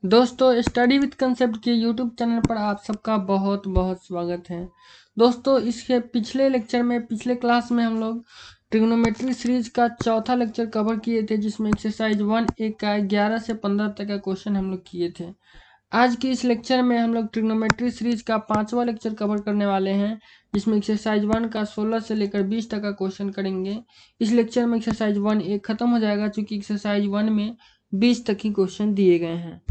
दोस्तों, study with concept के YouTube channel पर आप सबका बहुत बहुत स्वागत है। दोस्तों, इसके पिछले क्लास में हम लोग ट्रिग्नोमेट्री सीरीज का चौथा लेक्चर कवर किए थे, जिसमें एक्सरसाइज 1A का 11 से 15 तक का क्वेश्चन हम लोग किए थे। आज के इस लेक्चर में हम लोग ट्रिग्नोमेट्री सीरीज का 5वां लेक्चर कवर करने वाले हैं, जिसमें एक्सरसाइज 1 का 16 से लेकर 20 तक का क्वेश्चन करेंगे। इस लेक्चर में एक्सरसाइज 1A खत्म हो जाएगा, चूँकि एक्सरसाइज 1 में 20 तक ही क्वेश्चन दिए गए हैं।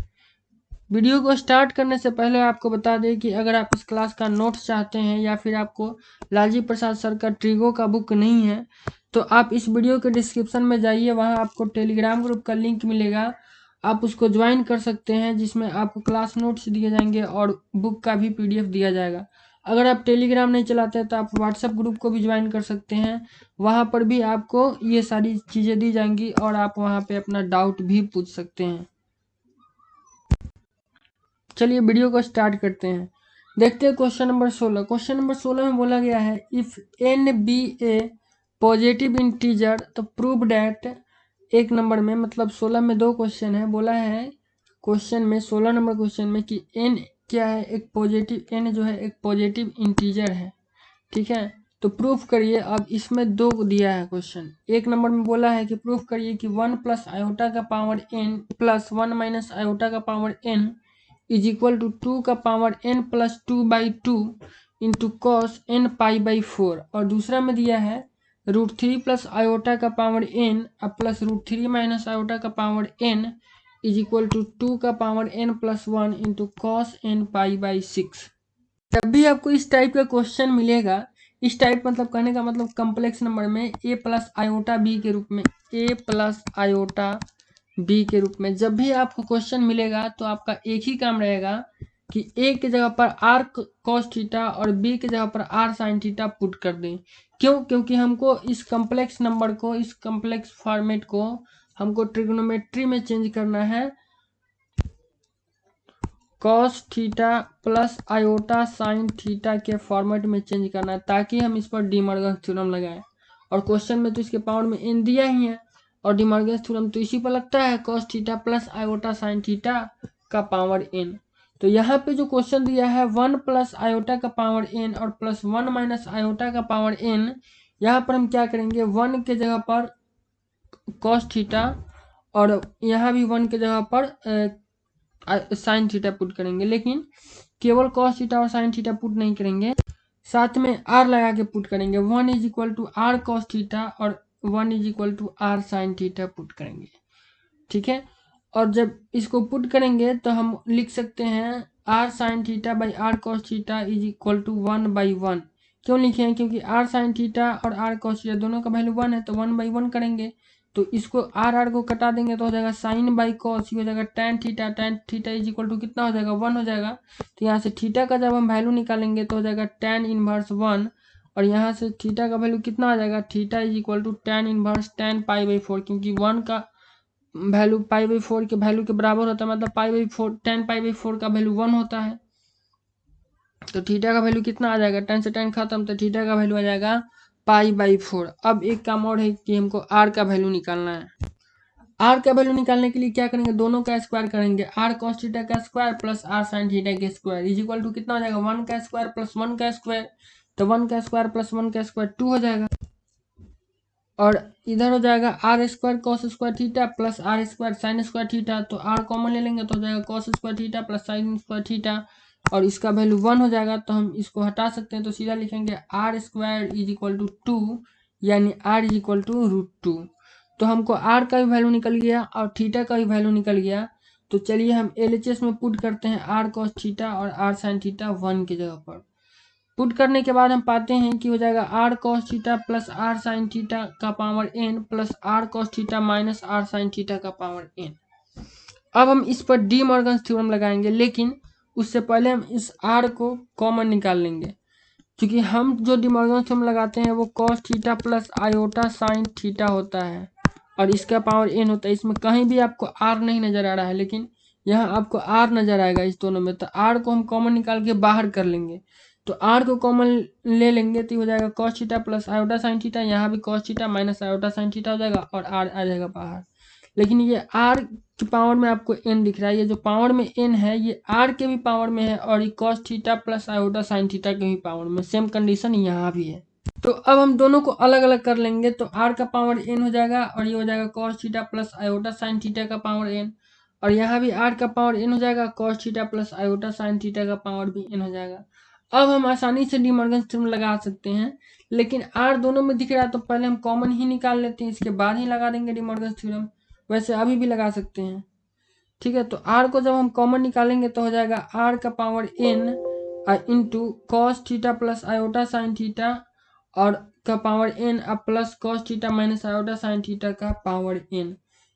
वीडियो को स्टार्ट करने से पहले आपको बता दें कि अगर आप इस क्लास का नोट्स चाहते हैं या फिर आपको लालजी प्रसाद सर का ट्रिगो का बुक नहीं है, तो आप इस वीडियो के डिस्क्रिप्शन में जाइए, वहां आपको टेलीग्राम ग्रुप का लिंक मिलेगा, आप उसको ज्वाइन कर सकते हैं, जिसमें आपको क्लास नोट्स दिए जाएंगे और बुक का भी PDF दिया जाएगा। अगर आप टेलीग्राम नहीं चलाते हैं तो आप व्हाट्सएप ग्रुप को भी ज्वाइन कर सकते हैं, वहाँ पर भी आपको ये सारी चीज़ें दी जाएंगी और आप वहाँ पे अपना डाउट भी पूछ सकते हैं। चलिए वीडियो को स्टार्ट करते हैं। देखते हैं क्वेश्चन नंबर 16। क्वेश्चन नंबर 16 में बोला गया है, if n be a positive integer तो प्रूव डैट। एक नंबर में मतलब 16 में दो क्वेश्चन है। बोला है क्वेश्चन में 16 नंबर क्वेश्चन में कि n क्या है, एक पॉजिटिव, n जो है एक पॉजिटिव इंटीजर है, ठीक है। तो प्रूफ करिए। अब इसमें दो दिया है क्वेश्चन। एक नंबर में बोला है कि प्रूफ करिए कि 1 प्लस आयोटा का power n plus 1 minus iota का power n is equal to 2 का power n plus 2/2 into cos n π/4। और दूसरा में दिया है √3 प्लस आयोटा का पावर n अब प्लस √3 माइनस आयोटा का power n is equal to 2 का power n plus 1 into cos n π/6। जब भी आपको इस टाइप का क्वेश्चन मिलेगा, इस टाइप मतलब कहने का मतलब कम्प्लेक्स नंबर में a प्लस आयोटा बी के रूप में, a प्लस आयोटा बी के रूप में जब भी आपको क्वेश्चन मिलेगा, तो आपका एक ही काम रहेगा कि a की जगह पर r cos थीटा और b की जगह पर r sin थीटा पुट कर दें। क्योंकि हमको इस कम्प्लेक्स नंबर को, इस कम्प्लेक्स फॉर्मेट को हमको ट्रिग्नोमेट्री में चेंज करना है, cos theta plus iota sine theta के फॉर्मेट में चेंज करना है, ताकि हम इस पर डी मॉर्गन थ्योरम लगाएं। और क्वेश्चन में तो इसके पावर में n दिया ही है, और डी मॉर्गन थ्योरम तो इसी पर लगता है, cos theta plus iota sine theta का पावर n। तो यहाँ पे जो क्वेश्चन दिया है 1 प्लस आयोटा का पावर n और प्लस 1 माइनस आयोटा का पावर n, यहाँ पर हम क्या करेंगे, 1 के जगह पर cos थीटा और यहाँ भी 1 के जगह पर साइन थीटा पुट करेंगे, लेकिन केवल cos थीटा और साइन थीटा पुट नहीं करेंगे, साथ में r लगा के पुट करेंगे। 1 is equal to r cos theta और 1 is equal to r sine theta put करेंगे, ठीक है। और जब इसको पुट करेंगे तो हम लिख सकते हैं r sine theta by r cos theta is equal to 1/1। क्यों लिखे हैं, क्योंकि r साइन थीटा और r cos थीटा दोनों का वैल्यू 1 है, तो 1/1 करेंगे, तो इसको r को कटा देंगे तो हो जाएगा साइन बाई कॉस, हो जाएगा tan theta is equal to कितना हो जाएगा, 1 हो जाएगा। तो यहाँ से थीटा का जब हम वैल्यू निकालेंगे तो हो जाएगा tan इनवर्स 1, और यहाँ से थीटा का वैल्यू कितना आ जाएगा, theta is equal to tan inverse tan π/4, क्योंकि 1 का वैल्यू π/4 के वैल्यू के बराबर होता है, मतलब π/4 tan π/4 का वैल्यू 1 होता है। तो थीटा का वैल्यू कितना आ जाएगा, tan से tan खत्म, तो थीटा का वैल्यू आ जाएगा π/4। अब एक काम और है कि हमको r का वैल्यू निकालना है। r का वैल्यू निकालने के लिए क्या करेंगे, दोनों का स्क्वायर करेंगे, r cos थीटा का square plus r sin theta का स्क्वायर इज इक्वल टू कितना हो जाएगा, 1 का स्क्वायर प्लस 1 का स्क्वायर, तो 1 का स्क्वायर प्लस 1 का स्क्वायर 2 हो जाएगा, और इधर हो जाएगा r square cos square theta plus r square sine square theta, तो r कॉमन ले लेंगे तो हो जाएगा cos square theta plus sine square theta, और इसका वैल्यू 1 हो जाएगा, तो हम इसको हटा सकते हैं, तो सीधा लिखेंगे r square is equal to 2, यानी r इज इक्वल टू √2। तो हमको r का भी वैल्यू निकल गया और थीटा का भी वैल्यू निकल गया। तो चलिए हम LHS में पुट करते हैं r cos थीटा और r sin थीटा 1 की जगह पर। पुट करने के बाद हम पाते हैं कि हो जाएगा r cos theta plus r sin theta का power n plus r cos theta minus r sin theta का पावर n। अब हम इस पर डी मॉर्गन थ्योरम लगाएंगे, लेकिन उससे पहले हम इस r को कॉमन निकाल लेंगे, क्योंकि हम जो डी मॉर्गन थ्योरम लगाते हैं वो cos theta plus iota sine theta होता है और इसका पावर n होता है। इसमें कहीं भी आपको r नहीं नजर आ रहा है, लेकिन यहाँ आपको r नजर आएगा इस दोनों में, तो r को हम कॉमन निकाल के बाहर कर लेंगे। तो r को कॉमन ले लेंगे तो हो जाएगा cos theta plus iota sine theta, यहाँ भी cos theta minus iota sine theta हो जाएगा और r आ जाएगा बाहर। लेकिन ये r की पावर में आपको n दिख रहा है, ये जो पावर में n है ये r के भी पावर में है और ये cos theta plus iota sine theta के भी पावर में। सेम कंडीशन यहाँ भी है। तो अब हम दोनों को अलग अलग कर लेंगे, तो r का पावर n हो जाएगा और ये हो जाएगा cos theta plus iota sine theta का पावर n, और यहाँ भी r का पावर n हो जाएगा, cos theta plus iota sine theta का पावर भी n हो जाएगा। अब हम आसानी से डी मॉर्गन्स थ्योरम लगा सकते हैं, लेकिन r दोनों में दिख रहा है तो पहले हम कॉमन ही निकाल लेते हैं, इसके बाद ही लगा देंगे डी मॉर्गन्स थ्योरम। वैसे अभी भी लगा सकते हैं, ठीक है। तो r को जब हम कॉमन निकालेंगे तो हो जाएगा r का power n into cos theta plus iota sine theta और का पावर n अब plus cos theta minus iota sine theta का पावर n।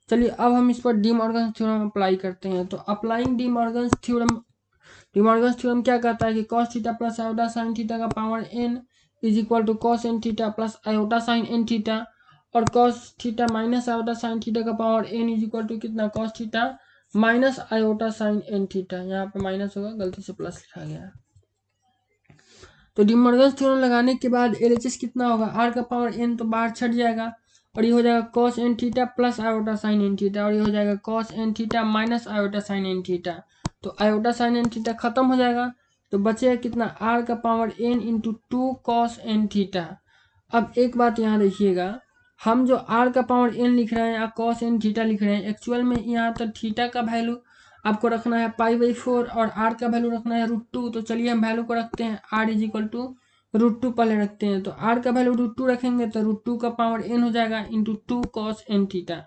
चलिए अब हम इस पर डी मॉर्गन्स थ्योरम अप्लाई करते हैं। तो अप्लाइंग डी मॉर्गन्स थ्योरम क्या कहता है कि cos theta plus iota sine theta का power n is equal to cos n theta plus iota sine n theta, और cos theta minus iota sine theta का power n is equal to कितना, cos theta minus iota sine n theta. यहाँ पे minus होगा, गलती से plus लिखा गया है। तो डी मॉर्गन्स थ्योरम लगाने के बाद एलएचएस कितना होगा, r का पावर n तो बाहर छट जाएगा और ये हो जाएगा cos n theta plus iota sine n theta, और ये हो जाएगा cos n theta minus iota sine n theta. तो आयोटा साइन एन थीटा खत्म हो जाएगा, तो बचेगा कितना, r का power n into two cos n theta. अब एक बात यहाँ देखिएगा, हम जो r का पावर n लिख रहे हैं या कॉस एन थीटा लिख रहे हैं, एक्चुअल में यहाँ तो थीटा का वैल्यू आपको रखना है π/4 और r का वैल्यू रखना है √2। तो चलिए हम वैल्यू को रखते हैं, r इज इक्वल टू √2 पहले रखते हैं। तो r का वैल्यू √2 रखेंगे तो √2 का पावर n हो जाएगा into two cos n theta.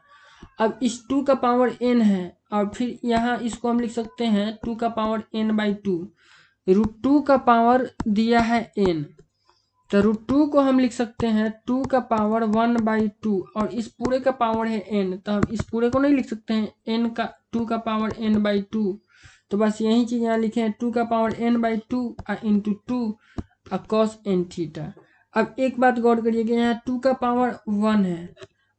अब इस 2 का पावर n है और फिर यहाँ इसको हम लिख सकते हैं 2 का पावर n/2। √2 का पावर दिया है n, तो √2 को हम लिख सकते हैं 2 का पावर 1/2 और इस पूरे का पावर है n, तो हम इस पूरे को नहीं लिख सकते हैं n का 2 का पावर n/2। तो बस यही चीज यहाँ लिखे हैं 2 का power n/2 into two cos n theta. अब एक बात गौर करिए कि यहाँ 2 का पावर 1 है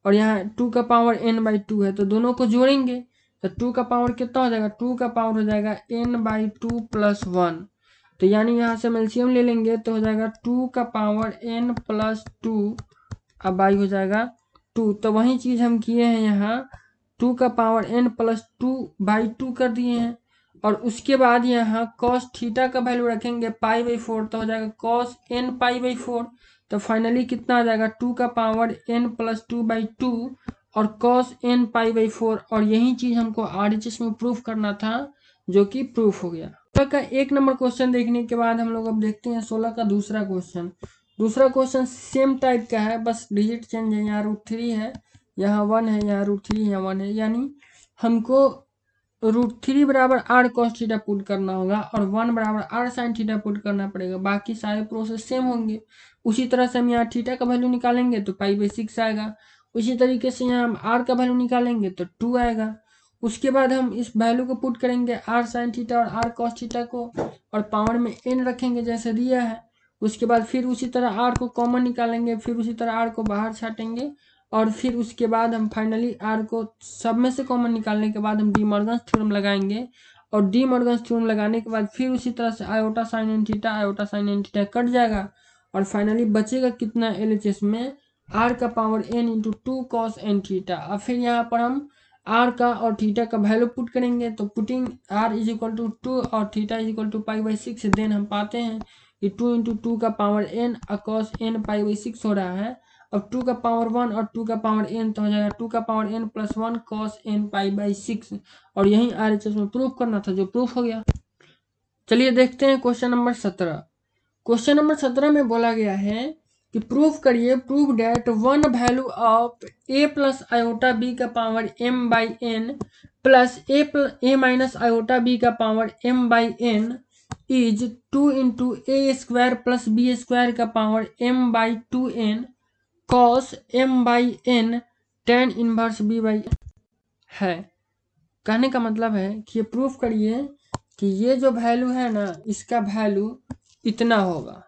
और यहाँ 2 का पावर n/2 है, तो दोनों को जोड़ेंगे तो 2 का पावर कितना हो जाएगा, 2 का पावर हो जाएगा n/2 प्लस 1। तो यानी यहाँ से हम एलसीएम ले लेंगे तो हो जाएगा 2 का पावर n प्लस 2 अब बाई हो जाएगा 2। तो वही चीज हम किए हैं, यहाँ 2 का पावर n प्लस 2/2 कर दिए हैं और उसके बाद यहाँ cos थीटा का वैल्यू रखेंगे π/4, तो हो जाएगा cos n π/4। तो फाइनली कितना आ जाएगा, 2 का पावर n प्लस 2/2 और cos n π/4। और यही चीज हमको RHS में प्रूफ करना था, जो कि प्रूफ हो गया। 16 का 1 नंबर क्वेश्चन देखने के बाद हम लोग अब देखते हैं 16 का दूसरा क्वेश्चन। दूसरा क्वेश्चन सेम टाइप का है, बस डिजिट चेंज है, यहाँ √3 है, यहाँ 1 है, यहाँ √3 है, यहाँ 1 है। यानी हमको √3 बराबर r cos थीटा पुट करना होगा और 1 बराबर r sin थीटा पुट करना पड़ेगा। बाकी सारे प्रोसेस सेम होंगे। उसी तरह से हम यहाँ थीटा का वैल्यू निकालेंगे तो π/6 आएगा। उसी तरीके से यहाँ हम r का वैल्यू निकालेंगे तो 2 आएगा। उसके बाद हम इस वैल्यू को पुट करेंगे r sin थीटा और r cos थीटा को और पावर में n रखेंगे जैसे दिया है। उसके बाद फिर उसी तरह r को कॉमन निकालेंगे, फिर उसी तरह r को बाहर छाटेंगे और फिर उसके बाद हम फाइनली r को सब में से कॉमन निकालने के बाद हम डी मॉर्गन्स थ्योरम लगाएंगे और डी मॉर्गन्स थ्योरम लगाने के बाद फिर उसी तरह से iota sine n theta cut जाएगा और फाइनली बचेगा कितना एलएचएस में, r का power n into two cos n theta. अब फिर यहाँ पर हम r का और थीटा का वैल्यू पुट करेंगे, तो putting r is equal to 2 और theta is equal to π/6 then हम पाते हैं कि 2 इंटू टू का पावर n कॉस n π/6 हो रहा है। अब 2 का पावर 1 और 2 का पावर n तो हो जाएगा 2 का power n plus 1 cos n π/6 और यही RHS में प्रूफ करना था, जो प्रूफ हो गया। चलिए देखते हैं क्वेश्चन नंबर 17। क्वेश्चन नंबर 17 में बोला गया है कि प्रूफ करिए, prove that one value of a plus iota b का power m/n plus a minus iota b का power m/n is 2 into a² plus b² का power m/2n cos m/n tan inverse b/n है। कहने का मतलब है कि ये प्रूफ करिए कि ये जो वैल्यू है ना, इसका वैल्यू इतना होगा।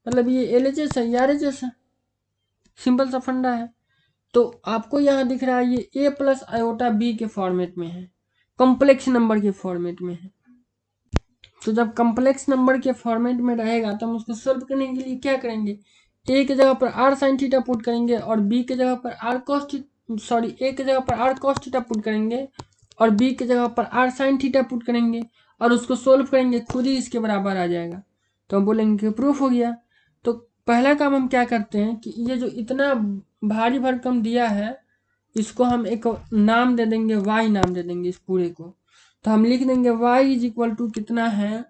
मतलब ये एलएचएस है, आरएचएस है, सिंपल सा फंडा है। तो आपको यहाँ दिख रहा है ये a प्लस आयोटा b के फॉर्मेट में है, कॉम्प्लेक्स नंबर के फॉर्मेट में है। तो जब कॉम्प्लेक्स नंबर के फॉर्मेट में रहेगा तो हम उसको सोल्व करने के लिए क्या करेंगे, a की जगह पर r sin थीटा पुट करेंगे और b की जगह पर r cos सॉरी ए की जगह पर आर कॉस थीटा पुट करेंगे और बी की जगह पर आर साइन थीटा पुट करेंगे और उसको सोल्व करेंगे, खुद ही इसके बराबर आ जाएगा। तो हम बोलेंगे कि प्रूफ हो गया। तो पहला काम हम क्या करते हैं कि ये जो इतना भारी भरकम दिया है इसको हम एक नाम दे देंगे, y नाम दे देंगे इस पूरे को। तो हम लिख देंगे y इज इक्वल टू कितना है,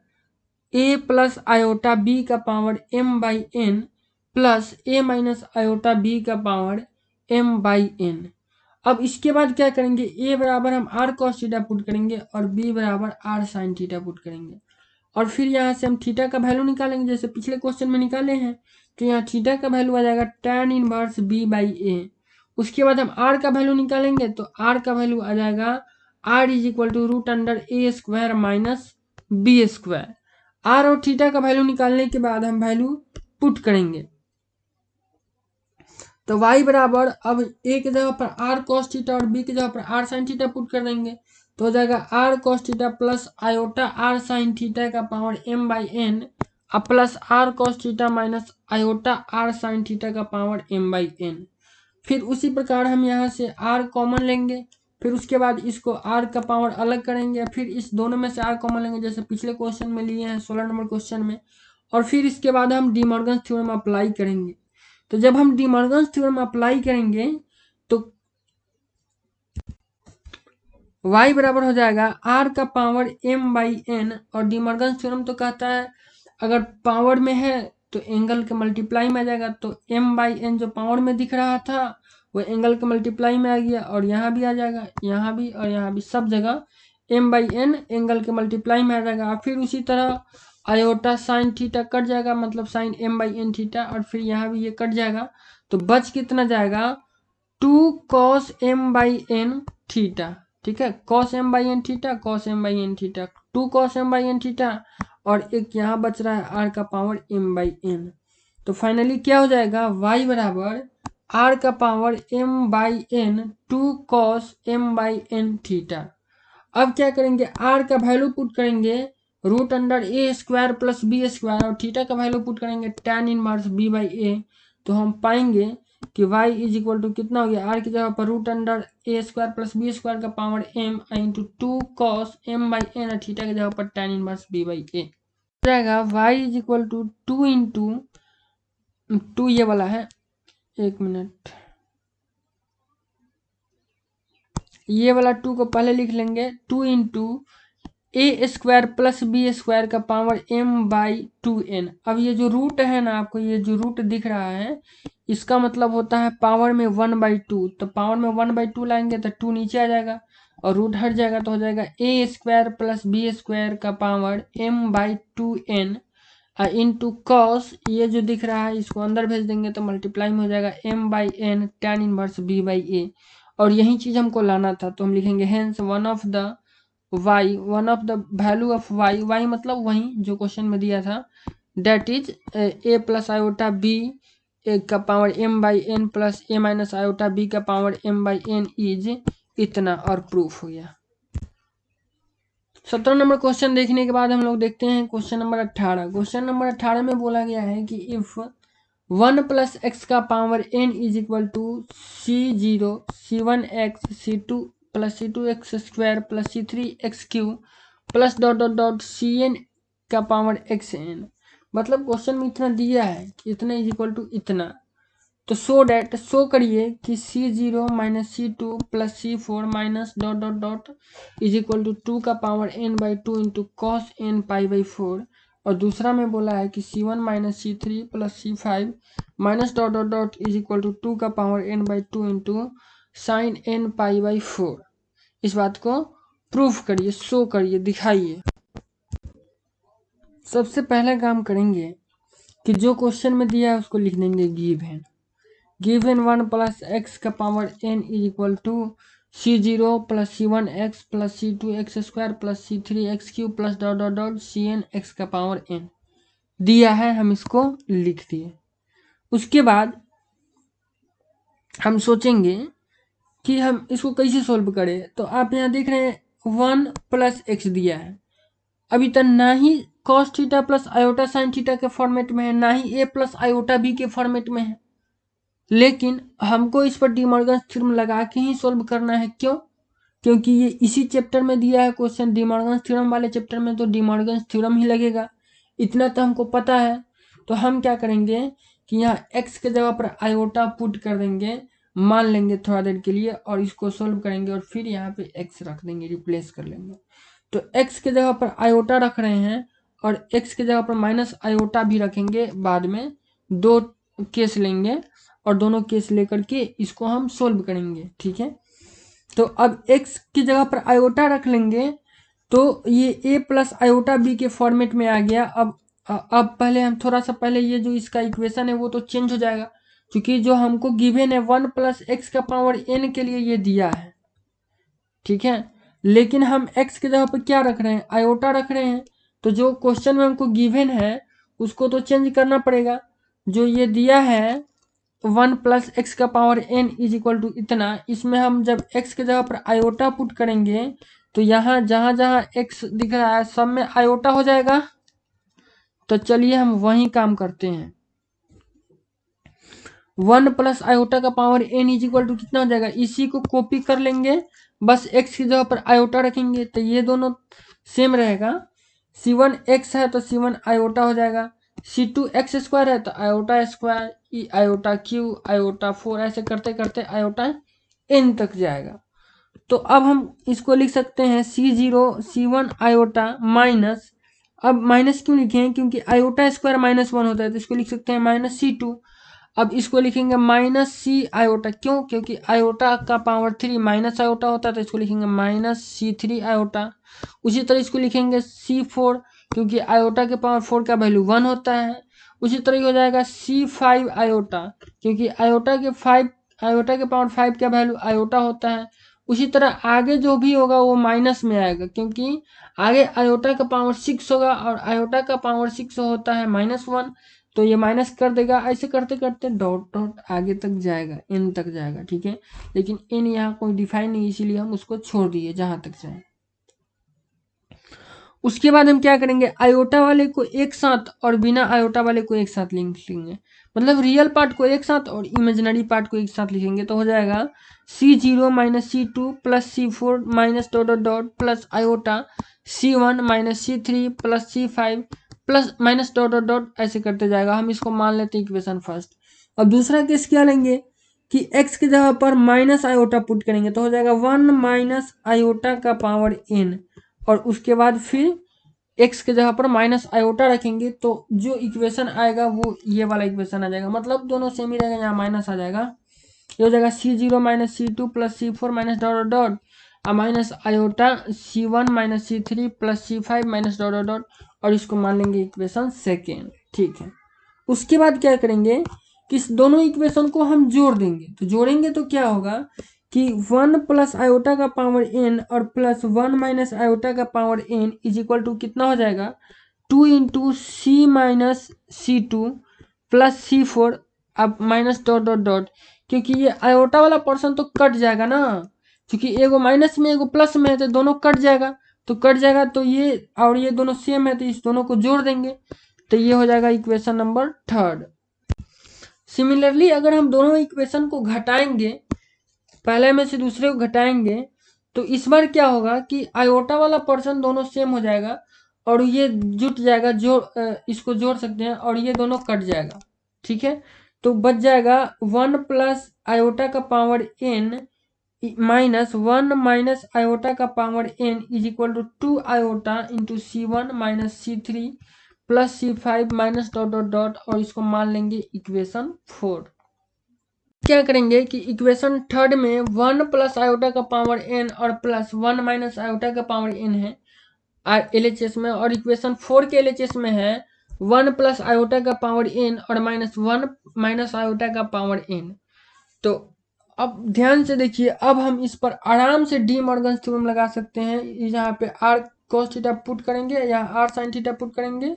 a प्लस आयोटा b का power m by n plus a minus iota b का पावर m बाई n। अब इसके बाद क्या करेंगे, a बराबर हम r cos थीटा पुट करेंगे और b बराबर r sin थीटा पुट करेंगे और फिर यहाँ से हम थीटा का वैल्यू निकालेंगे जैसे पिछले क्वेश्चन में निकाले हैं। तो यहाँ थीटा का वैल्यू आ जाएगा tan इनवर्स b बाई ए। उसके बाद हम r का वैल्यू निकालेंगे तो r का वैल्यू आ जाएगा r is equal to root under a square minus b square. r और थीटा का वैल्यू निकालने के बाद हम वैल्यू पुट करेंगे तो y बराबर अब a की जगह पर r cos थीटा और b की जगह पर r sin थीटा पुट कर देंगे तो हो जाएगा r cos theta plus iota r sin theta का power m by n plus r cos theta minus iota r sin theta का पावर m बाई n। फिर उसी प्रकार हम यहाँ से r कॉमन लेंगे, फिर उसके बाद इसको r का पावर अलग करेंगे, फिर इस दोनों में से r कॉमन लेंगे जैसे पिछले क्वेश्चन में लिए हैं 16 नंबर क्वेश्चन में, और फिर इसके बाद हम डी मॉर्गन थ्योरम अप्लाई करेंगे। तो जब हम डी मॉर्गन थ्योरम अप्लाई करेंगे तो y बराबर हो जाएगा r का पावर m बाई n और डी मॉर्गन थ्योरम तो कहता है अगर पावर में है तो एंगल के मल्टीप्लाई में आ जाएगा। तो m बाई n जो पावर में दिख रहा था वो एंगल के मल्टीप्लाई में आ गया और यहाँ भी आ जाएगा, यहाँ भी और यहाँ भी, सब जगह m बाई n एंगल के मल्टीप्लाई में आ जाएगा। फिर उसी तरह आयोटा साइन थीटा कट जाएगा मतलब sine m by n theta और फिर यहाँ भी ये कट जाएगा तो बच कितना जाएगा 2 cos m by n theta. ठीक है, cos m by n theta, cos m by n theta, 2 cos m by n theta और एक यहाँ बच रहा है r का पावर m बाई n। तो फाइनली क्या हो जाएगा, y बराबर r का power m by n 2 cos m by n theta. अब क्या करेंगे, r का वैल्यू पुट करेंगे root under a square plus b square और थीटा का वैल्यू पुट करेंगे tan इनवर्स b बाई ए। तो हम पाएंगे कि y इज इक्वल टू कितना हो गया, r की जगह पर root under a square plus b square का power m into 2 cos m by n और थीटा की जगह पर tan inverse b by a हो जाएगा। y is equal to 2 into 2 ये वाला है, एक मिनट, ये वाला 2 को पहले लिख लेंगे, 2 इंटू ए स्क्वायर प्लस बी स्क्वायर का पावर m बाई 2n। अब ये जो रूट है ना, आपको ये जो रूट दिख रहा है इसका मतलब होता है पावर में 1/2। तो पावर में 1/2 लाएंगे तो 2 नीचे आ जाएगा और रूट हट जाएगा तो हो जाएगा ए स्क्वायर प्लस बी स्क्वायर का power m by 2n into cos, ये जो दिख रहा है इसको अंदर भेज देंगे तो मल्टीप्लाई में हो जाएगा m by n tan inverse b by a. और यही चीज हमको लाना था तो हम लिखेंगे hence one of the value of y मतलब वही जो क्वेश्चन में दिया था, that is a plus iota b का power m by n plus a minus iota b का power m by n is इतना, और प्रूफ हो गया। 17 नंबर क्वेश्चन देखने के बाद हम लोग देखते हैं क्वेश्चन नंबर 18। क्वेश्चन नंबर 18 में बोला गया है कि इफ 1 प्लस एक्स का power n is equal to c0 c1x c2 plus c2x square plus c3x cube plus dot dot dot cn का पावर xn। मतलब क्वेश्चन में इतना दिया है कि इतना इज इक्वल टू इतना, तो शो करिए कि c0 minus c2 plus c4 minus dot dot dot is equal to 2 का power n by 2 into cos n pi by 4। और दूसरा में बोला है कि c1 minus c3 plus c5 minus dot dot dot is equal to 2 का power n by 2 into sine n pi by 4। इस बात को प्रूफ करिए, शो करिए, दिखाइए। सबसे पहला काम करेंगे कि जो क्वेश्चन में दिया है उसको लिख देंगे गिवन 1 प्लस एक्स का power n is equal to c0 plus c1x plus c2x square plus c3x cube plus dot dot dot cn x का पावर n दिया है, हम इसको लिख दिए। उसके बाद हम सोचेंगे कि हम इसको कैसे सोल्व करें। तो आप यहाँ देख रहे हैं 1 प्लस एक्स दिया है, अभी तक ना ही cos theta plus iota sine theta के फॉर्मेट में है, ना ही a प्लस आयोटा b के फॉर्मेट में है। लेकिन हमको इस पर डी मॉर्गन थ्योरम लगा के ही सोल्व करना है। क्यों? क्योंकि ये इसी चैप्टर में दिया है क्वेश्चन, डी मॉर्गन थ्योरम वाले चैप्टर में, तो डी मॉर्गन थ्योरम ही लगेगा, इतना तो हमको पता है। तो हम क्या करेंगे कि यहाँ x के जगह पर आयोटा पुट कर देंगे, मान लेंगे थोड़ा देर के लिए, और इसको सोल्व करेंगे और फिर यहाँ पे x रख देंगे, रिप्लेस कर लेंगे। तो x के जगह पर आयोटा रख रहे हैं और x के जगह पर माइनस आयोटा भी रखेंगे, बाद में दो केस लेंगे और दोनों केस लेकर के इसको हम सोल्व करेंगे। ठीक है, तो अब x की जगह पर आयोटा रख लेंगे तो ये a प्लस आयोटा b के फॉर्मेट में आ गया। अब पहले हम थोड़ा सा पहले ये जो इसका इक्वेशन है वो तो चेंज हो जाएगा, क्योंकि जो हमको गिवन है 1 प्लस एक्स का पावर n के लिए ये दिया है। ठीक है, लेकिन हम x की जगह पर क्या रख रहे हैं, आयोटा रख रहे हैं, तो जो क्वेश्चन में हमको गिवन है उसको तो चेंज करना पड़ेगा। जो ये दिया है 1 प्लस एक्स का power n is equal to इतना, इसमें हम जब x के जगह पर आयोटा पुट करेंगे तो यहाँ जहाँ जहाँ x दिख रहा है सब में आयोटा हो जाएगा। तो चलिए हम वही काम करते हैं। 1 प्लस आयोटा का power n is equal to कितना हो जाएगा, इसी को कॉपी कर लेंगे, बस x की जगह पर आयोटा रखेंगे तो ये दोनों सेम रहेगा। c1 x है तो c1 आयोटा हो जाएगा, c2 एक्स स्क्वायर है तो आयोटा स्क्वायर, ई आयोटा क्यू, आयोटा 4, ऐसे करते करते आयोटा n तक जाएगा। तो अब हम इसको लिख सकते हैं c0 c1 आयोटा माइनस, अब माइनस क्यों लिखे हैं, क्योंकि आयोटा स्क्वायर -1 होता है, तो इसको लिख सकते हैं -c2। अब इसको लिखेंगे -c आयोटा, क्यों, क्योंकि आयोटा का पावर 3 माइनस आयोटा होता है, तो इसको लिखेंगे -c3 आयोटा। उसी तरह इसको लिखेंगे c4, क्योंकि आयोटा के पावर 4 का वैल्यू 1 होता है। उसी तरह हो जाएगा c5 आयोटा, क्योंकि आयोटा के पावर 5 का वैल्यू आयोटा होता है। उसी तरह आगे जो भी होगा वो माइनस में आएगा, क्योंकि आगे आयोटा का पावर 6 होगा और आयोटा का पावर 6 होता है -1, तो ये माइनस कर देगा। ऐसे करते करते डॉट डॉट आगे तक जाएगा, n तक जाएगा। ठीक है, लेकिन n यहाँ कोई डिफाइन नहीं, इसीलिए हम उसको छोड़ दिए जहां तक जाए। उसके बाद हम क्या करेंगे, आयोटा वाले को एक साथ और बिना आयोटा वाले को एक साथ लिखेंगे, मतलब रियल पार्ट को एक साथ और इमेजिनरी पार्ट को एक साथ लिखेंगे, तो हो जाएगा c0 minus c2 plus c4 minus dot dot dot plus iota c1 minus c3 plus c5 plus minus dot dot dot, ऐसे करते जाएगा। हम इसको मान लेते हैं इक्वेशन फर्स्ट। अब दूसरा केस क्या लेंगे कि x की जगह पर माइनस आयोटा पुट करेंगे, तो हो जाएगा 1 माइनस आयोटा का पावर n, और उसके बाद फिर x के जगह पर माइनस आयोटा रखेंगे, तो जो इक्वेशन आएगा वो ये वाला इक्वेशन आ जाएगा, मतलब दोनों सेम ही रहेगा, यहाँ माइनस आ जाएगा। ये हो जाएगा c0 minus c2 plus c4 minus dot dot dot minus iota c1 minus c3 plus c5 minus dot dot dot, और इसको मान लेंगे इक्वेशन सेकेंड। ठीक है, उसके बाद क्या करेंगे कि इस दोनों इक्वेशन को हम जोड़ देंगे। तो जोड़ेंगे तो क्या होगा कि 1 प्लस आयोटा का पावर n और प्लस 1 माइनस आयोटा का power n is equal to कितना हो जाएगा, 2 इंटू सी माइनस c2 प्लस c4, अब माइनस डॉट डॉट डॉट, क्योंकि ये आयोटा वाला पोर्शन तो कट जाएगा ना, क्योंकि एगो माइनस में एगो प्लस में है तो दोनों कट जाएगा, तो कट जाएगा, तो ये और ये दोनों सेम है तो इस दोनों को जोड़ देंगे, तो ये हो जाएगा इक्वेशन नंबर थर्ड। सिमिलरली अगर हम दोनों इक्वेशन को घटाएंगे, पहले में से दूसरे को घटाएंगे, तो इस बार क्या होगा कि आयोटा वाला पोर्शन दोनों सेम हो जाएगा और ये जुट जाएगा, इसको जोड़ सकते हैं, और ये दोनों कट जाएगा। ठीक है, तो बच जाएगा 1 प्लस आयोटा का power n minus 1 minus iota का power n is equal to 2 iota into c1 minus c3 plus c5 minus dot dot dot, और इसको मान लेंगे इक्वेशन 4। क्या करेंगे कि इक्वेशन थर्ड में 1 प्लस आयोटा का पावर n और प्लस 1 माइनस आयोटा का पावर n है LHS में, और इक्वेशन 4 के LHS में है 1 प्लस आयोटा का पावर n और माइनस 1 माइनस आयोटा का पावर n। तो अब ध्यान से देखिए, अब हम इस पर आराम से डी मॉर्गन थ्योरम लगा सकते हैं। यहाँ पे r cos थीटा पुट करेंगे, यहाँ r sin थीटा पुट करेंगे,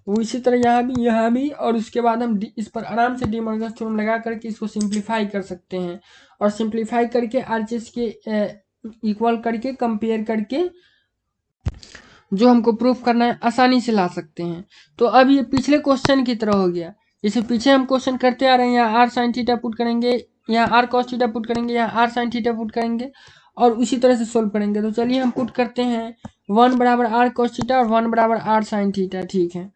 वो इसी तरह यहाँ भी, और उसके बाद हम इस पर आराम से डी मॉर्गन थ्योरम लगा करके इसको सिंप्लीफाई कर सकते हैं, और सिंप्लीफाई करके RHS के इक्वल करके कंपेयर करके जो हमको प्रूफ करना है आसानी से ला सकते हैं। तो अब ये पिछले क्वेश्चन की तरह हो गया इसे पीछे हम क्वेश्चन करते आ रहे हैं, यहाँ आर साइन थीटा पुट करेंगे, यहाँ आर कॉस थीटा पुट करेंगे, यहाँ आर साइन थीटा पुट करेंगे और उसी तरह से सोल्व करेंगे। तो चलिए हम पुट करते हैं 1 बराबर आर कॉस थीटा और 1 बराबर आर साइन थीटा। ठीक है,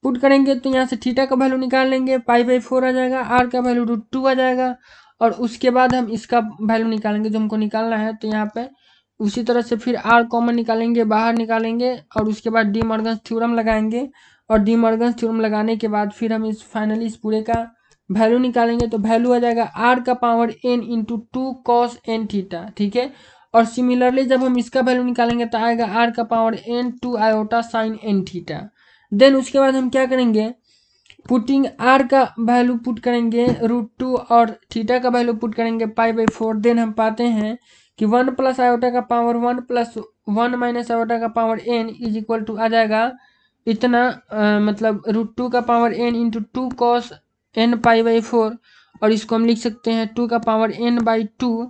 पुट करेंगे तो यहाँ से थीटा का वैल्यू निकाल लेंगे, पाई/4 आ जाएगा, आर का वैल्यू √2 आ जाएगा और उसके बाद हम इसका वैल्यू निकालेंगे जो हमको निकालना है। तो यहाँ पे उसी तरह से फिर आर कॉमन निकालेंगे, बाहर निकालेंगे और उसके बाद डी मॉर्गन थ्योरम लगाएंगे और डी मॉर्गन थ्योरम लगाने के बाद फिर हम फाइनली इस पूरे का वैल्यू निकालेंगे। तो वैल्यू आ जाएगा आर का power n into 2 cos n theta. ठीक है, और सिमिलरली जब हम इसका वैल्यू निकालेंगे तो आएगा आर का power n 2 iota sine n theta. Then उसके बाद हम क्या करेंगे, पुटिंग आर का वैल्यू पुट करेंगे √2 और थीटा का वैल्यू पुट करेंगे पाई/4। देन हम पाते हैं कि 1 प्लस आयोटा का पावर 1 प्लस 1 माइनस आयोटा का power n is equal to आ जाएगा इतना, मतलब √2 का power n into 2 cos n पाई/4 और इसको हम लिख सकते हैं 2 का पावर n/2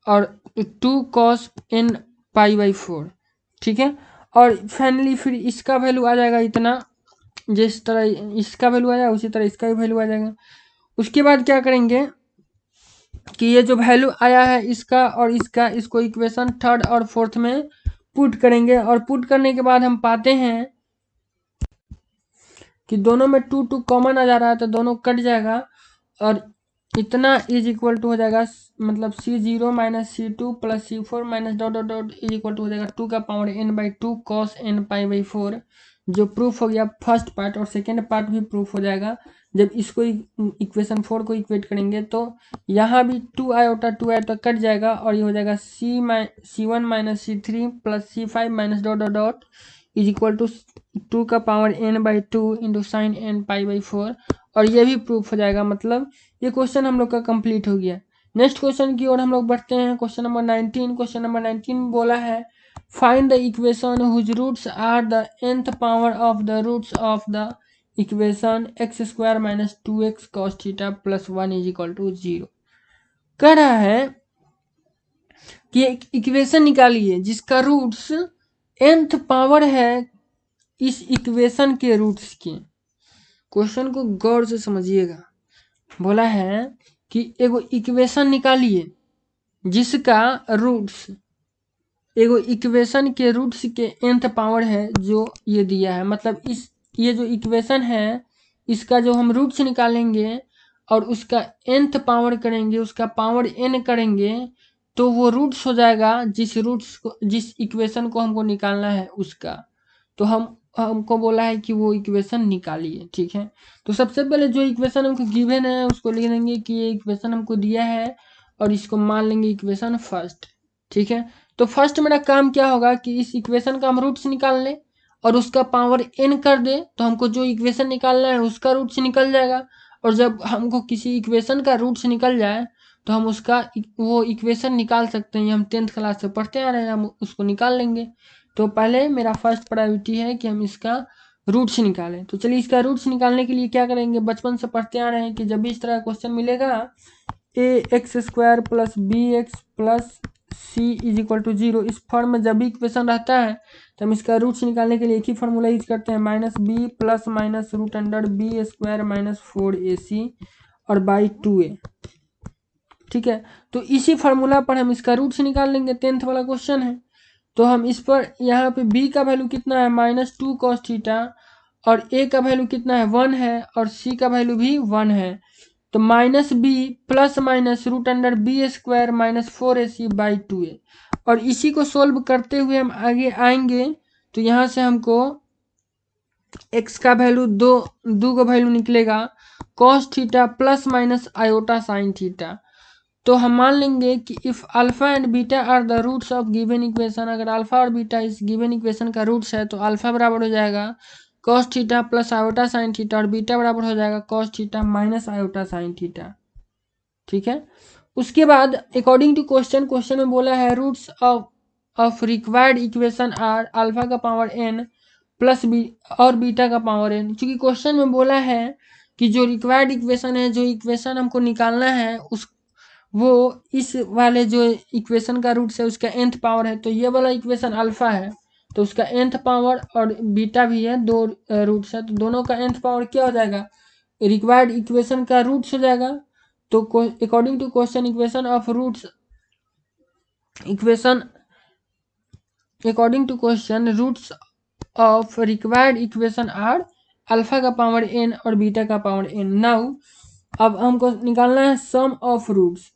और 2 कॉस n पाई/4। ठीक है, और फाइनली फिर इसका वैल्यू आ जाएगा इतना, जिस तरह इसका वैल्यू आया उसी तरह इसका भी वैल्यू आ जाएगा। उसके बाद क्या करेंगे कि ये जो वैल्यू आया है इसका और इसका, इसको इक्वेशन 3rd और 4th में पुट करेंगे और पुट करने के बाद हम पाते हैं कि दोनों में 2 2 कॉमन आ जा रहा है तो दोनों कट जाएगा और इतना इज इक्वल टू हो जाएगा, मतलब C0 minus C2 plus C4 minus dot dot dot is equal to हो जाएगा 2 का पावर n/2 कॉस n पाई/4, जो प्रूफ हो गया फर्स्ट पार्ट। और सेकेंड पार्ट भी प्रूफ हो जाएगा जब इसको इक्वेशन 4 को इक्वेट करेंगे तो यहाँ भी 2 आयोटा कट जाएगा और ये हो जाएगा C1 minus C3 plus C5 minus dot dot dot is equal to 2 का power n/2 into sine n पाई/4 और ये भी प्रूफ हो जाएगा। मतलब ये क्वेश्चन हम लोग का कंप्लीट हो गया। नेक्स्ट क्वेश्चन की ओर हम लोग बढ़ते हैं, क्वेश्चन नंबर 19। क्वेश्चन नंबर 19 बोला है find the equation whose roots are the nth power of the roots of the equation x² minus 2x cos theta plus 1 is equal to 0। कह रहा है कि एक इक्वेशन निकालिए जिसका रूट्स nth पावर है इस इक्वेशन के रूट्स के। क्वेश्चन को गौर से समझिएगा। बोला है कि एगो इक्वेशन निकालिए जिसका रूट्स, एगो इक्वेशन के रूट्स के nth पावर है जो ये दिया है। मतलब इस ये जो इक्वेशन है इसका जो हम रूट्स निकालेंगे और उसका nth पावर करेंगे, उसका पावर n करेंगे तो वो रूट्स हो जाएगा जिस रूट्स को, जिस इक्वेशन को हमको निकालना है उसका। तो हमको बोला है कि वो इक्वेशन निकालिए। ठीक है, तो सबसे पहले जो इक्वेशन हमको गिवन है उसको लिख देंगे कि ये इक्वेशन हमको दिया है और इसको मान लेंगे इक्वेशन फर्स्ट। ठीक है, तो फर्स्ट मेरा काम क्या होगा कि इस इक्वेशन का हम रूट्स निकाल लें और उसका पावर n कर दे तो हमको जो इक्वेशन निकालना है उसका रूट्स निकल जाएगा। और जब हमको किसी इक्वेशन का रूट्स निकल जाए तो हम उसका वो इक्वेशन निकाल सकते हैं। हम 10th क्लास से पढ़ते आ रहे हैं, हम उसको निकाल लेंगे। तो पहले मेरा फर्स्ट प्रायोरिटी है कि हम इसका रूट्स निकालें। तो चलिए इसका रूट्स निकालने के लिए क्या करेंगे, बचपन से पढ़ते आ रहे हैं कि जब भी इस तरह क्वेश्चन मिलेगा ax² plus bx plus c is equal to 0, इस फॉर्म में जब भी इक्वेशन रहता है तो हम इसका रूट्स निकालने के लिए एक ही फार्मूला यूज करते हैं, -b plus minus √b² minus 4ac और बाई 2a। ठीक है, तो इसी फार्मूला पर हम इसका रूट्स निकाल लेंगे। 10th वाला क्वेश्चन है तो हम इस पर यहाँ पे b का वैल्यू कितना है -2 cos थीटा और a का वैल्यू कितना है 1 है और c का वैल्यू भी 1 है। तो -b plus minus √b² minus 4ac by 2a और इसी को सोल्व करते हुए हम आगे आएंगे। तो यहाँ से हमको x का वैल्यू दो का वैल्यू निकलेगा cos theta plus minus iota sine theta. तो हम मान लेंगे कि if alpha and beta are the roots of given equation, अगर अल्फा और बीटा इस गिवन इक्वेशन का रूट्स है तो अल्फा बराबर हो जाएगा cos theta plus iota sine theta और बीटा बराबर हो जाएगा cos theta minus iota sine theta. ठीक है, उसके बाद अकॉर्डिंग टू क्वेश्चन में बोला है roots of required equation are alpha का पावर n प्लस बी और बीटा का पावर n। क्योंकि क्वेश्चन में बोला है कि जो रिक्वायर्ड इक्वेशन है, जो इक्वेशन हमको निकालना है उस वो इस वाले जो इक्वेशन का रूट्स है उसका nth पावर है। तो ये वाला इक्वेशन अल्फा है तो उसका nth पावर और बीटा भी है, दो रूट्स है तो दोनों का nth पावर क्या हो जाएगा रिक्वायर्ड इक्वेशन का रूट्स हो जाएगा। तो according to question equation of roots equation according to question roots of required equation are alpha का पावर n और बीटा का पावर n। नाउ अब हमको निकालना है सम ऑफ रूट्स।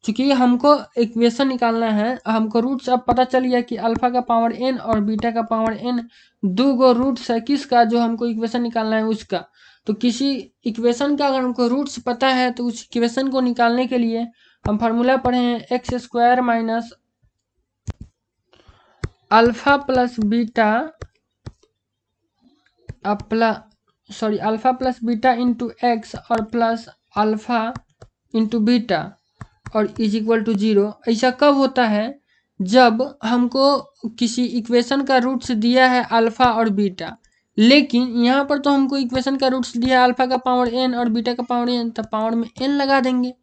चूंकि हमको इक्वेशन निकालना है, हमको रूट्स अब पता चल गया कि अल्फा का पावर n और बीटा का पावर n दो गो रूट्स है किसका, जो हमको इक्वेशन निकालना है उसका। तो किसी इक्वेशन का अगर हमको रूट्स पता है तो उस इक्वेशन को निकालने के लिए हम फार्मूला पढ़े हैं x square minus alpha plus beta alpha plus beta into x और प्लस अल्फा इंटू बीटा और इज इक्वल टू 0। ऐसा कब होता है, जब हमको किसी इक्वेशन का रूट्स दिया है अल्फा और बीटा, लेकिन यहाँ पर तो हमको इक्वेशन का रूट्स दिया है अल्फा का पावर n और बीटा का पावर n, तो पावर में n लगा देंगे,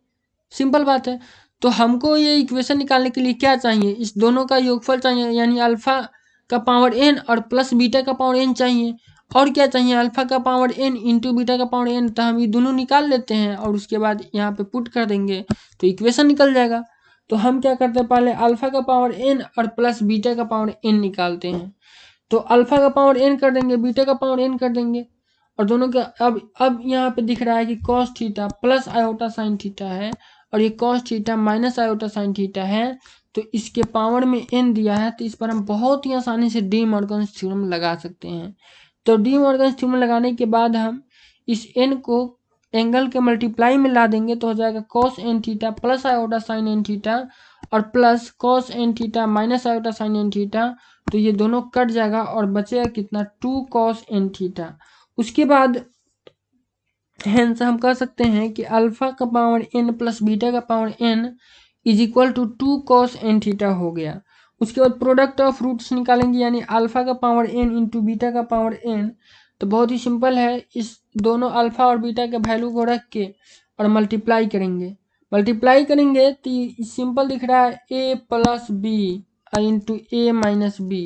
सिंपल बात है। तो हमको ये इक्वेशन निकालने के लिए क्या चाहिए, इस दोनों का योगफल चाहिए, यानी अल्फा का पावर n और प्लस बीटा का पावर n चाहिए। और क्या चाहिए, अल्फा का पावर n इंटू बीटा का पावर n। तो हम ये दोनों निकाल लेते हैं और उसके बाद यहाँ पे पुट कर देंगे तो इक्वेशन निकल जाएगा। तो हम क्या करते हैं, पहले अल्फा का पावर n और प्लस बीटा का पावर n निकालते हैं। तो अल्फा का पावर n कर देंगे, बीटा का पावर n कर देंगे, और दोनों का अब यहाँ पे दिख रहा है कि cos theta plus iota sine theta है और ये cos theta minus iota sine theta है। तो इसके पावर में n दिया है, तो इस पर हम बहुत ही आसानी से डी मॉर्गन्स थ्योरम लगा सकते हैं। तो डी मॉर्गन्स थ्योरम लगाने के बाद हम इस n को एंगल के मल्टीप्लाई में ला देंगे तो हो जाएगा cos n theta plus iota sine n theta और plus cos n theta minus iota sine n theta. तो ये दोनों कट जाएगा और बचेगा कितना, 2 कॉस एन थीटा। उसके बाद हेंस हम कह सकते हैं कि अल्फा का पावर n प्लस बीटा का power n is equal to 2 cos n theta हो गया। उसके बाद प्रोडक्ट ऑफ रूट्स निकालेंगे, यानी अल्फा का पावर n इंटू बीटा का पावर n। तो बहुत ही सिंपल है, इस दोनों अल्फा और बीटा के वैल्यू को रख के और मल्टीप्लाई करेंगे तो सिंपल दिख रहा है a plus b into a minus b.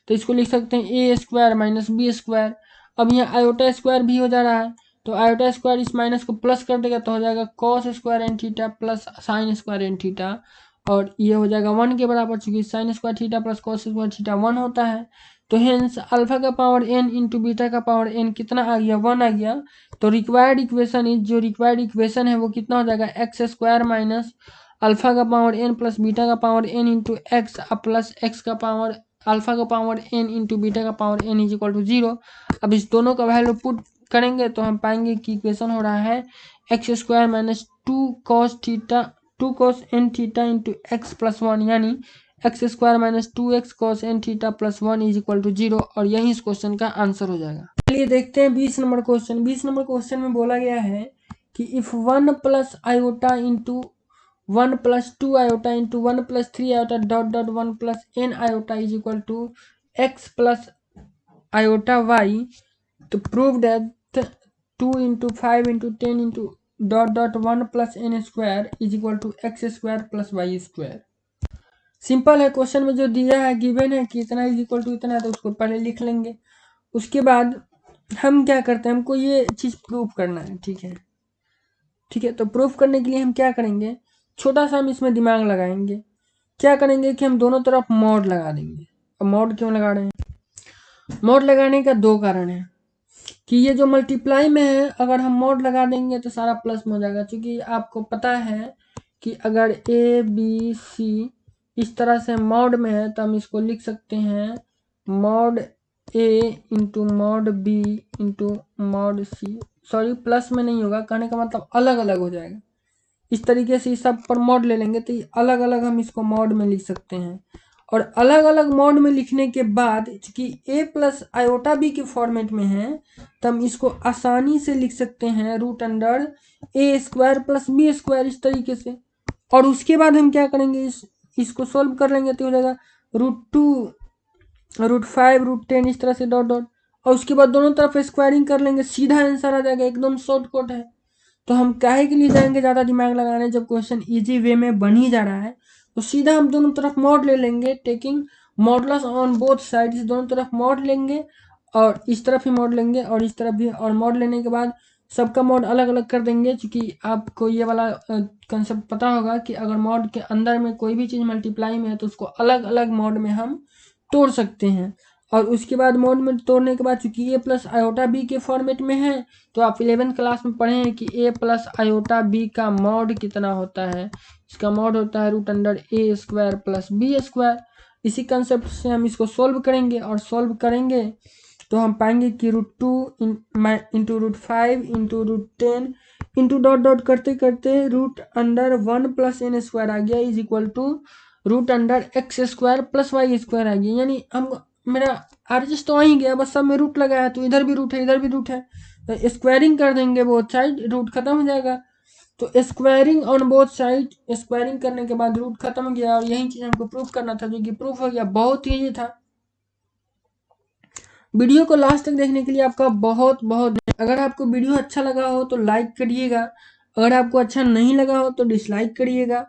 तो इसको लिख सकते हैं a square minus b square. अब यहाँ आयोटा स्क्वायर भी हो जा रहा है, तो आयोटा स्क्वायर इस माइनस को प्लस कर देगा तो हो जाएगा cos square n theta plus sine square n theta, और ये हो जाएगा 1 के बराबर, चूंकि sine square theta plus cos square theta 1 होता है। तो हेंस अल्फा का पावर n इंटू बीटा का पावर n कितना आ गया, 1 आ गया। तो रिक्वायर्ड इक्वेशन है वो कितना हो जाएगा, एक्स स्क्वायर माइनस अल्फा का पावर n प्लस बीटा का power n into x plus x का पावर अल्फा का पावर n इंटू बीटा का power n is equal to 0। अब इस दोनों का वैल्यू पुट करेंगे तो हम पाएंगे कि इक्वेशन हो रहा है x square minus 2 cos n theta into x plus 1, यानी x square minus 2x cos n theta plus 1 is equal to 0। और यही इस क्वेश्चन का आंसर हो जाएगा। चलिए देखते हैं 20 नंबर क्वेश्चन। 20 नंबर क्वेश्चन में बोला गया है कि if 1 plus iota into 1 plus 2 iota into 1 plus 3 iota dot dot 1 plus n iota is equal to x plus iota y, तो prove that 2 into 5 into 10 into dot dot 1 plus n square is equal to x square plus y square. Simple है, question में जो दिया है given है कि इतना is equal to इतना है, तो उसको पहले लिख लेंगे। उसके बाद हम क्या करते हैं, हमको ये चीज़ प्रूफ करना है, ठीक है। तो प्रूफ करने के लिए हम क्या करेंगे, छोटा सा हम इसमें दिमाग लगाएंगे। क्या करेंगे कि हम दोनों तरफ मॉड लगा देंगे। अब मॉड क्यों लगा रहे हैं, मॉड लगाने का 2 कारण है कि ये जो मल्टीप्लाई में है अगर हम मॉड लगा देंगे तो सारा प्लस में हो जाएगा। क्योंकि आपको पता है कि अगर ए बी सी इस तरह से मॉड में है तो हम इसको लिख सकते हैं mod a into mod b into mod c. Sorry, plus में नहीं होगा, कहने का मतलब अलग अलग हो जाएगा। इस तरीके से इस सब पर मॉड ले लेंगे तो अलग अलग हम इसको मॉड में लिख सकते हैं। और अलग अलग मॉड में लिखने के बाद चूंकि ए प्लस आयोटा बी के फॉर्मेट में है तो हम इसको आसानी से लिख सकते हैं root under a square plus b square, इस तरीके से। और उसके बाद हम क्या करेंगे, इसको सोल्व कर लेंगे तो हो जाएगा √2 √5 √10 इस तरह से डॉट डॉट, और उसके बाद दोनों तरफ स्क्वायरिंग कर लेंगे, सीधा आंसर आ जाएगा, एकदम शॉर्टकट है। तो हम काहे के लिए जाएंगे ज़्यादा दिमाग लगाने, जब क्वेश्चन इजी वे में बन ही जा रहा है तो सीधा हम दोनों तरफ मॉड ले लेंगे, taking modulus on both sides. दोनों तरफ मॉड लेंगे और इस तरफ भी मॉड लेंगे और इस तरफ भी, और मॉड लेने के बाद सबका मॉड अलग अलग कर देंगे, क्योंकि आपको ये वाला कंसेप्ट पता होगा कि अगर मॉड के अंदर में कोई भी चीज़ मल्टीप्लाई में है तो उसको अलग अलग मॉड में हम तोड़ सकते हैं। और उसके बाद मॉड में तोड़ने के बाद चूंकि ए प्लस आयोटा बी के फॉर्मेट में है, तो आप 11th क्लास में पढ़े हैं कि ए प्लस आयोटा बी का मॉड कितना होता है। इसका मॉड होता है root under a square plus b square. इसी कंसेप्ट से हम इसको सोल्व करेंगे, और सोल्व करेंगे तो हम पाएंगे कि √2 into √5 into √10 into dot dot करते करते root under 1 plus n square आ गया is equal to root under x square plus y square आ गया। यानी हम मेरा आरएचएस तो वहीं गया, बस सब में रूट लगाया, तो इधर भी रूट है इधर भी रूट है, तो स्क्वायरिंग कर देंगे बोथ साइड, रूट खत्म हो जाएगा। तो squaring on both side, squaring करने के बाद रूट खत्म हो गया, और यही चीज हमको प्रूफ करना था, जो कि प्रूफ हो गया। बहुत ईजी था। वीडियो को लास्ट तक देखने के लिए आपका बहुत बहुत। अगर आपको वीडियो अच्छा लगा हो तो लाइक करिएगा, अगर आपको अच्छा नहीं लगा हो तो डिसलाइक करिएगा,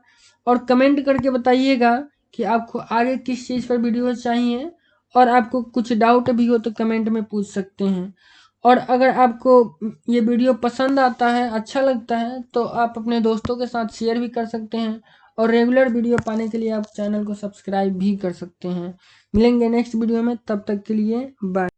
और कमेंट करके बताइएगा कि आपको आगे किस चीज़ पर वीडियो चाहिए, और आपको कुछ डाउट भी हो तो कमेंट में पूछ सकते हैं। और अगर आपको ये वीडियो पसंद आता है, अच्छा लगता है, तो आप अपने दोस्तों के साथ शेयर भी कर सकते हैं, और रेगुलर वीडियो पाने के लिए आप चैनल को सब्सक्राइब भी कर सकते हैं। मिलेंगे नेक्स्ट वीडियो में, तब तक के लिए बाय।